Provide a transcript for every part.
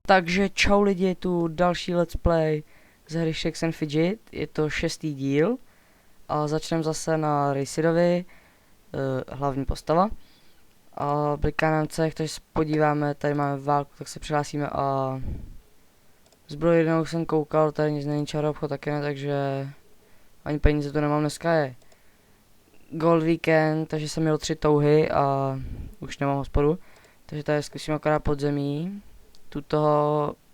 Takže čau lidi, je tu další let's play z hry Shakes and Fidget, je to 6. díl a začneme zase na Racidovi, hlavní postava. A bliká nám cech, takže se podíváme, tady máme válku, tak se přihlásíme a zbroj jednou jsem koukal, tady nic není, čaro obchod taky ne, takže ani peníze tu nemám, dneska je Gold Weekend, takže jsem měl 3 touhy a už nemám hospodu, takže tady zkusím akorát podzemí.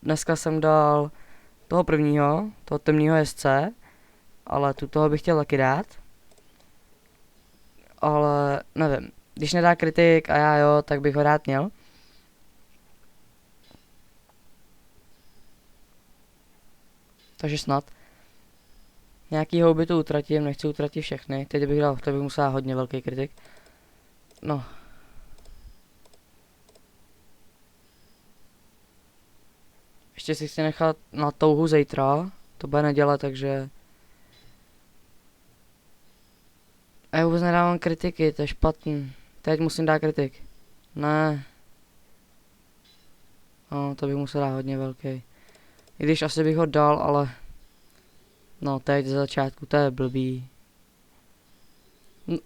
Dneska jsem dal toho prvního, toho temného SC, ale toho bych chtěl taky dát. Ale nevím, když nedá kritik a já jo, tak bych ho rád měl. Takže snad. Nějaký houby tu utratím, nechci utratit všechny, teď bych dal, to bych musel hodně velký kritik. No. Ještě si chci nechat na touhu zítra, to bude neděle, takže... A já vůbec nedávám kritiky, to je špatný. Teď musím dát kritik. Ne. No, to bych musel dát hodně velký. I když asi bych ho dal, ale... No, teď ze začátku, to je blbý.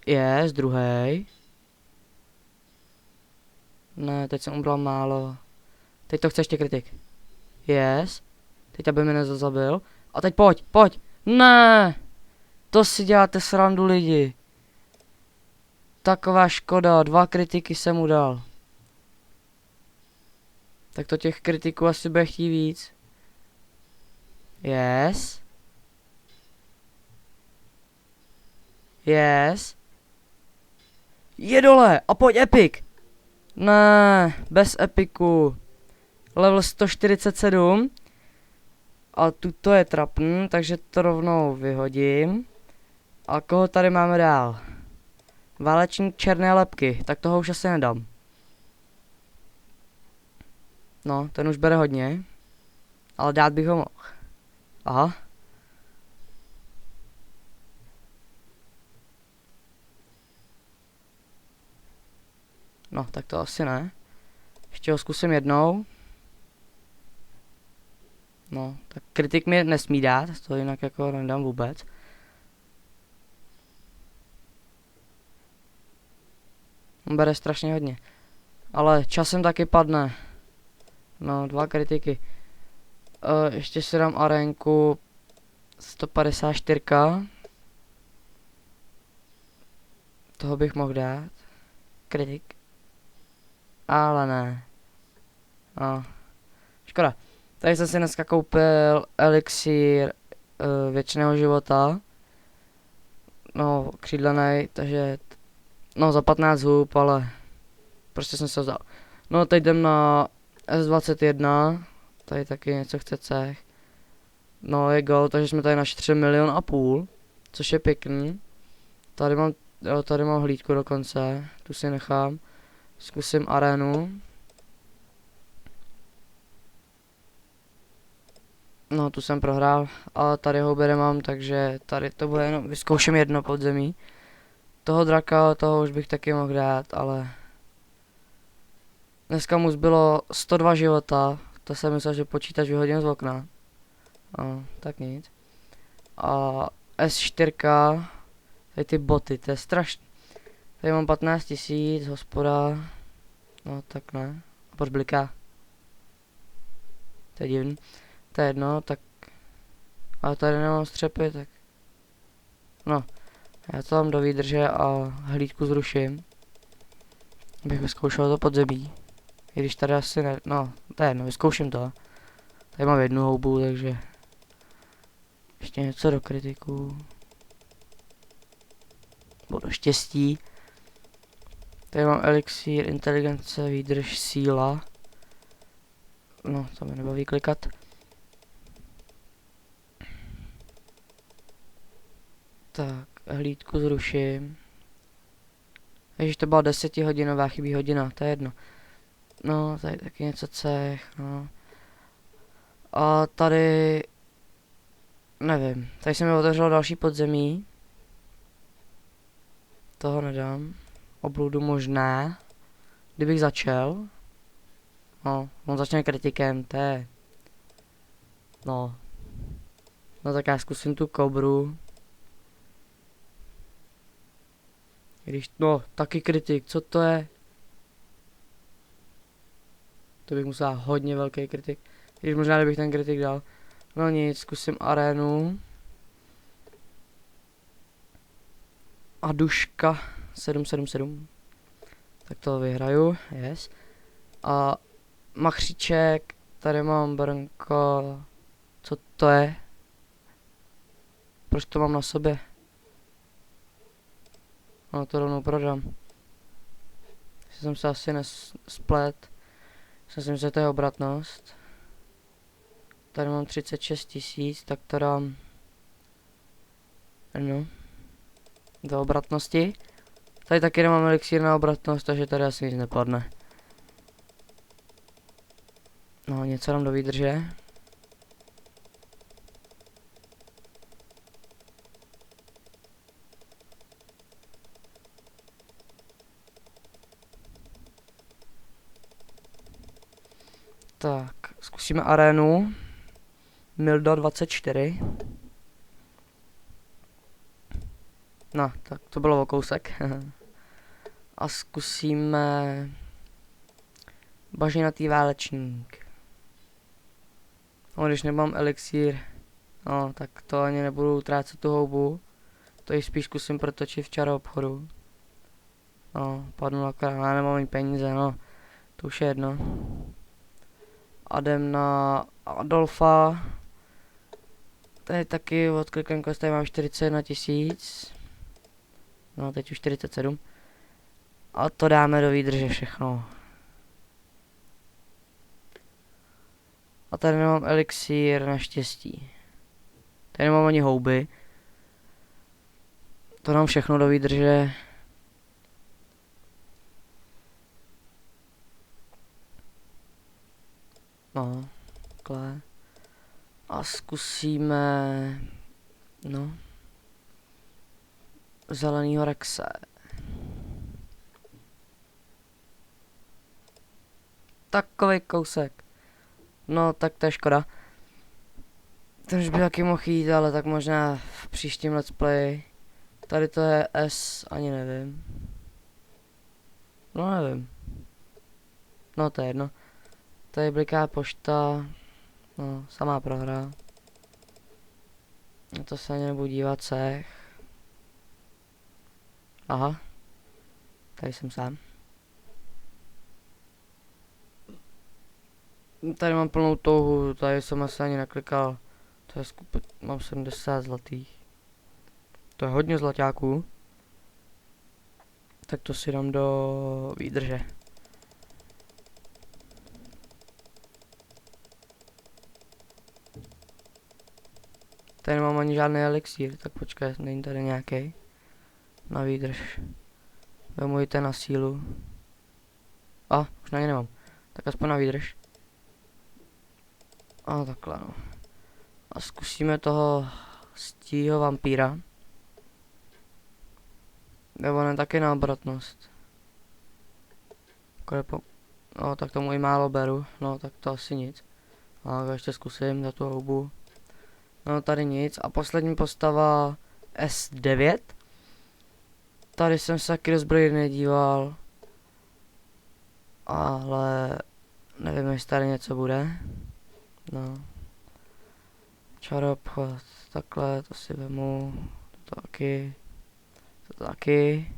Yes, druhý. Ne, teď jsem ubral málo. Teď to chce ještě kritik. Yes. Teď aby mě nezabil. A teď pojď. Ne. To si děláte srandu lidi. Taková škoda, 2 kritiky jsem mu dal. Tak to těch kritiků asi bude chtít víc. Yes. Yes. Je dole a pojď epic. Ne, bez epiku. Level 147. A tuto je trapný, takže to rovnou vyhodím. A koho tady máme dál? Válečník černé lebky, tak toho už asi nedám. No, ten už bere hodně. Ale dát bych ho mohl. Aha. No, tak to asi ne. Ještě ho zkusím jednou. No, tak kritik mi nesmí dát, to jinak jako nedám vůbec. On bere strašně hodně. Ale časem taky padne. No, 2 kritiky. Ještě si dám arénku 154. Toho bych mohl dát. Kritik. Ale ne. No. Škoda. Tady jsem si dneska koupil elixír věčného života. No, křídlený, takže... No, za 15 hub, ale... Prostě jsem se ho vzal. No, teď jdem na S21. Tady taky něco chce cech. No, je gold, takže jsme tady našli 3,5 milionu. Což je pěkný. Tady mám hlídku dokonce. Tu si nechám. Zkusím arénu. No, tu jsem prohrál, ale tady houby nemám, takže tady to bude jenom, vyzkouším jedno podzemí. Toho draka, toho už bych taky mohl dát, ale... Dneska mu zbylo 102 života, to jsem myslel, že počítač vyhodím z okna. No, tak nic. A S4, tady ty boty, to je strašný. Tady mám 15 000, hospoda. No, tak ne. A proč bliká? To je divný. To je jedno, tak... Ale tady nemám střepy, tak... No. Já to dám do výdrže a hlídku zruším. Abych vyzkoušel to podzemí. I když tady asi ne... No, to je jedno, vyzkouším to. Tady mám 1 houbu, takže... Ještě něco do kritiku. Budu štěstí. Tady mám elixír, inteligence, výdrž, síla. No, to mi nebaví klikat. Tak, hlídku zruším. Ježiš, to byla 10hodinová, chybí hodina, to je jedno. No, tady taky něco cech, no. A tady... Nevím, tady se mi otevřelo další podzemí. toho nedám. Obludu možná. Kdybych začal. No, on začne kritikem, to je. No. No tak já zkusím tu kobru. Když, no, taky kritik, co to je? To bych musel hodně velký kritik. Když možná, kdybych ten kritik dal. No nic, zkusím arénu. A duška 777. Tak to vyhraju, yes. A machříček, tady mám brnko. Co to je? Proč to mám na sobě? No to rovnou prodám. Jsem se asi nesplet. Myslím, že to je obratnost. Tady mám 36 000, tak to dám. No. Do obratnosti. Tady taky nemám elixír na obratnost, takže tady asi nic nepadne. No, něco dám do výdrže. Tak, zkusíme arénu. Milda 24. No, tak to bylo o kousek. A zkusíme bažinatý válečník. No, když nemám elixír, no, tak to ani nebudu utrácet tu houbu. To ji spíš zkusím protočit v čaro obchodu. No, padnu akorát, já nemám ani peníze, no. To už je jedno. A jdem na Adolfa. Tady taky odklikám kost, tady mám 41 000. No, teď už 47. A to dáme do výdrže všechno. A tady nemám elixír, naštěstí. Tady nemám ani houby. To dám všechno do výdrže. No, takhle. A zkusíme, no, zelenýho Rexe. Takový kousek. No, tak to je škoda. Ten už by taky mohl jít, ale tak možná v příštím let's play. Tady to je S, ani nevím. No, nevím. No, to je jedno. Tady bliká pošta. No, samá prohra. Na to se ani nebudu dívat cech. Aha. Tady jsem sám. Tady mám plnou touhu, tady jsem asi ani neklikal. To je mám 70 zlatých. To je hodně zlaťáků. Tak to si dám do výdrže. Tady nemám ani žádný elixír, tak počkej, není tady nějaký. Na výdrž. Vemu ji ten na sílu. A, už na ně nemám. Tak aspoň na výdrž. A takhle no. A zkusíme toho stího vampíra. Nebo ne, taky na obratnost. No, tak tomu i málo beru. No, tak to asi nic. A ještě zkusím za tu houbu. No, tady nic. A poslední postava S9. Tady jsem se taky do zbrojí nedíval. Ale nevím, jestli tady něco bude. No. Čaroobchod. Takhle, to si vemu. To taky. To taky.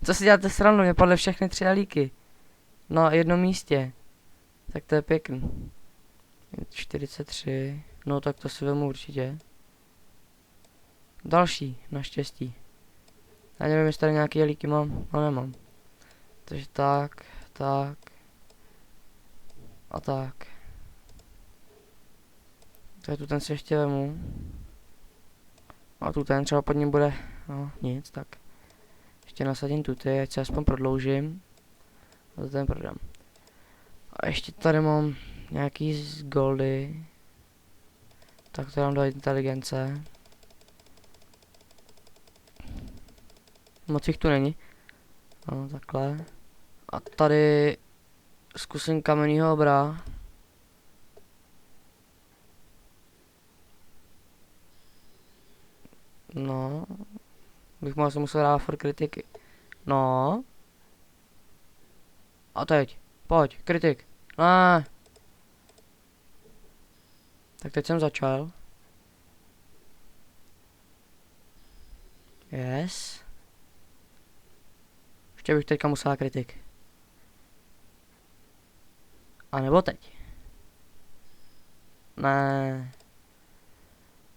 Co si děláte srandu? Mě padly všechny 3 alíky. Na jednom místě. Tak to je pěkný. 43. No tak to si vemu určitě. Další, naštěstí. Já nevím, jestli tady nějaký alíky mám. No nemám. Takže tak, tak. A tak. Takže tu ten si ještě vemu. A tu ten třeba pod ním bude. No nic, tak. Ještě nasadím tuty, ať se aspoň prodloužím. A to ten prodám. A ještě tady mám nějaký z goldy. Tak to dám do inteligence. Moc jich tu není. No, takhle. A tady zkusím kamenného obra. No. Bych mu asi musel dát for kritiky. No. A teď. Pojď, kritik. Ne. Tak teď jsem začal. Yes. Ještě bych teďka musela kritik. A nebo teď. Ne.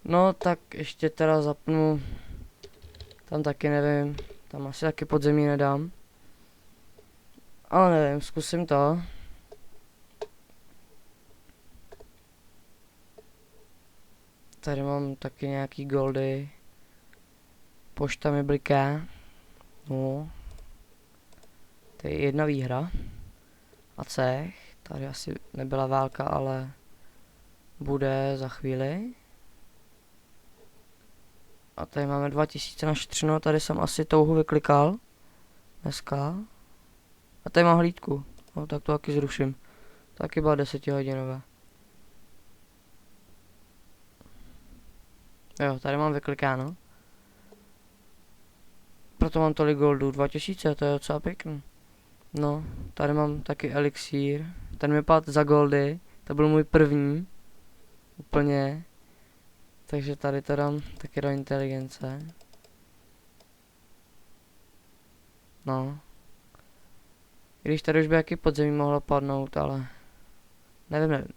No tak ještě teda zapnu. Tam taky nevím. Tam asi taky podzemí nedám. Ale nevím, zkusím to. Tady mám taky nějaký goldy. Pošta mi bliká. No. To je jedna výhra. A cech. Tady asi nebyla válka, ale bude za chvíli. A tady máme 2000 na šetřeno, tady jsem asi touhu vyklikal. Dneska. A tady mám hlídku. No tak to taky zruším. Taky byla 10hodinové. Jo, tady mám vyklikáno. Proto mám tolik goldů. 2000, to je docela pěkný. No, tady mám taky elixír. Ten mi padl za goldy. To byl můj první. Úplně. Takže tady to dám taky do inteligence. No. I když tady už by jaký podzemí mohlo padnout, ale... Nevím.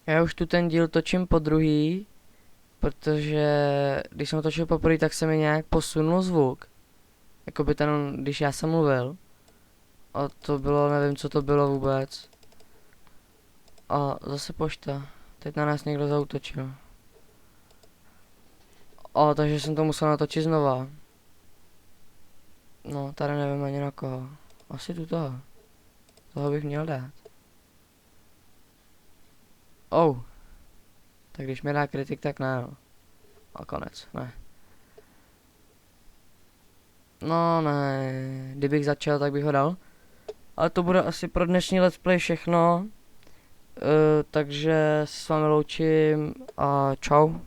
Já už tu ten díl točím po druhý, protože když jsem točil poprvé, tak se mi nějak posunul zvuk. Jakoby ten, když já jsem mluvil. A to bylo, nevím, co to bylo vůbec. A zase pošta. Teď na nás někdo zaútočil. A takže jsem to musel natočit znova. No, tady nevím ani na koho. Asi tu toho. Toho bych měl dát. Oh. Tak když mi dá kritik, tak ne, no. A konec, ne. No ne, kdybych začal, tak bych ho dal. Ale to bude asi pro dnešní let's play všechno. Takže se s vámi loučím a čau.